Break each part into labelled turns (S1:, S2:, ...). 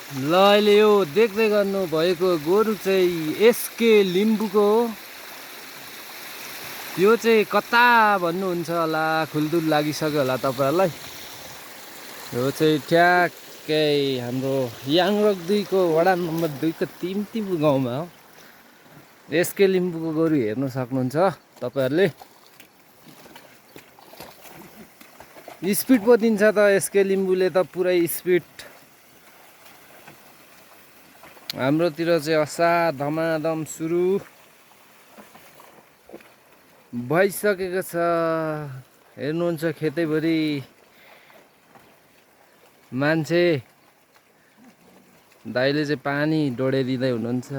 S1: ल अहिले यो देख्दै गर्नु भएको गोरु चाहिँ एसके लिम्बूको हो। यो चाहिँ कता भन्नुहुन्छ होला, खुल्दुल लागिसक्यो होला तपाईँहरूलाई। यो चाहिँ ठ्याक्कै हाम्रो याङरक 2 को वडा नम्बर 2 को तिमतिम गाउँमा हो। एसके लिम्बूको गोरु हेर्नु सक्नुहुन्छ तपाईँहरूले। स्पिड पो दिन्छ त एसके लिम्बूले त, पुरै स्पिड। हाम्रोतिर चाहिँ असार धमाधम सुरु भइसकेको छ। हेर्नुहुन्छ खेतैभरि मान्छे दाइले चाहिँ पानी डोडाइदिँदै हुनुहुन्छ।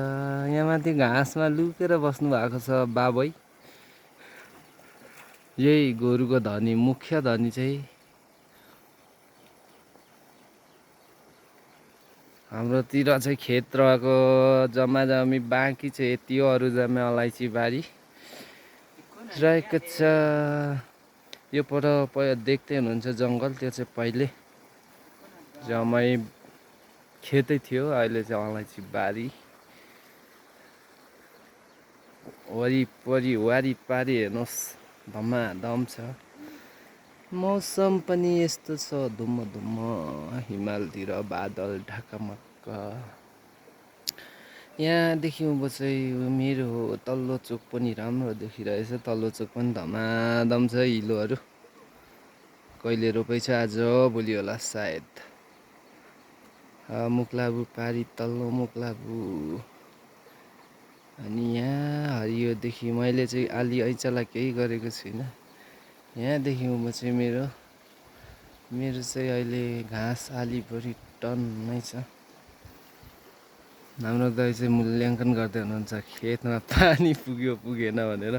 S1: यहाँ माथि घाँसमा लुकेर बस्नु भएको छ बाबै। यही गोरुको धनी, मुख्य धनी चाहिँ हाम्रोतिर चाहिँ खेत रहेको जम्मा जमी बाँकी चाहिँ यति हो। अरू जम्मा अलैँची बारी रहेको छ। यो पर देख्दै हुनुहुन्छ जङ्गल, त्यो चाहिँ पहिले जम्मै खेतै थियो। अहिले चाहिँ अलैँची बारी वरिपरि वारिपारि हेर्नुहोस् धमाधम छ। मौसम पनि यस्तो छ धुम्म धुम्म, हिमालतिर बादल ढाकामक्क। यहाँदेखि उँभो चाहिँ मेरो तल्लो चोक पनि राम्रो देखिरहेछ। तल्लो चोक पनि धमाधम छ। हिलोहरू कहिले रोपेछ, आज भोलि होला सायद। मुक्लाबु पारी तल्लो मुक्लाबु। अनि यहाँ हरियोदेखि मैले चाहिँ आली ऐँचाला केही गरेको छुइनँ। यहाँदेखि उँभो चाहिँ मेरो चाहिँ अहिले घाँस आलीभरि टन्नै छ। हाम्रो दाइ चाहिँ मूल्याङ्कन गर्दै हुनुहुन्छ खेतमा पानी पुग्यो पुगेन भनेर,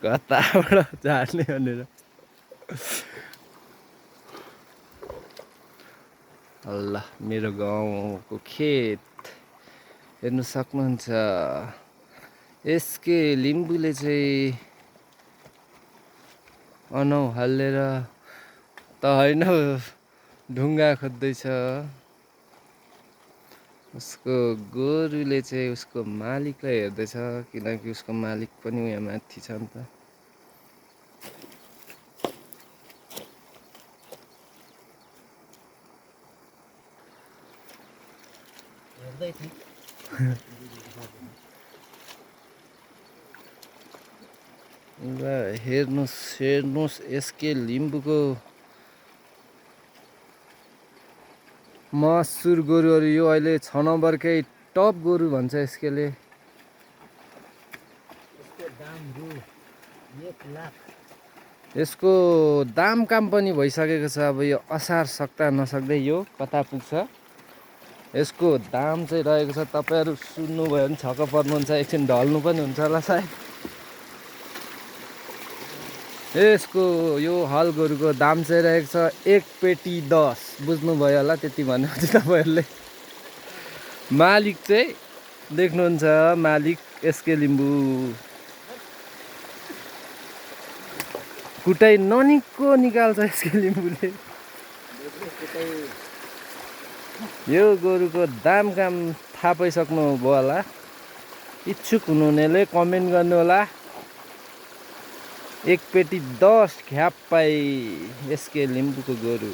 S1: कताबाट झार्ने भनेर। अल्ला मेरो गाउँको खेत हेर्नु सक्नुहुन्छ। एसके लिम्बूले चाहिँ अनौ हालेर त होइन, ढुङ्गा खोज्दैछ। उसको गोरुले चाहिँ उसको मालिकलाई हेर्दैछ, किनकि उसको मालिक पनि यहाँ माथि छ नि त। ल हेर्नुहोस् एसके लिम्बूको मसुर गोरुहरू। यो अहिले 6 नम्बरकै टप गोरु भन्छ यसकेले। यसको दाम काम पनि भइसकेको छ। अब यो असार सक्दा नसक्दै यो कता पुग्छ। यसको दाम चाहिँ रहेको छ, तपाईँहरू सुन्नुभयो भने छक्क पर्नुहुन्छ, एकछिन ढल्नु पनि हुन्छ होला सायद। यसको यो हल गोरुको दाम चाहिँ रहेको छ 1 पेटी 10। बुझ्नुभयो होला त्यति भनेपछि तपाईँहरूले। मालिक चाहिँ देख्नुहुन्छ, मालिक एसके लिम्बू। कुटाइ ननिको निकाल्छ एसके लिम्बूले। यो गोरुको दाम काम थाहा पाइसक्नु भयो होला। इच्छुक हुनुहुनेले कमेन्ट गर्नु होला। 1 पेटी 10 ख्याप पाइ एसके लिम्बूको गोरु।